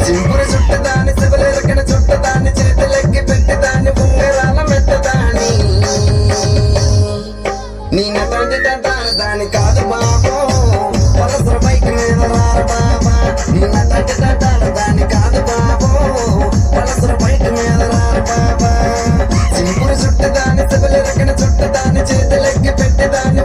సింపురు చుట్టదాని శివలిరకన చుట్టదాని చేతులెక్కి పెట్టేదాన్ని ఉంగరాల మెట్టదాని నీ నటంటి తంటాను దాని కాదు బాబో పలసర బైక్ మీద రారు బాబా నీ నటంటి తంటాను దాని కాదు బాబో పలసర బైక్ మీద రారు బాబా సింపురు చుట్టదాని శివలిరకన చుట్టదాని చేతులెక్కి పెట్టేదాన్ని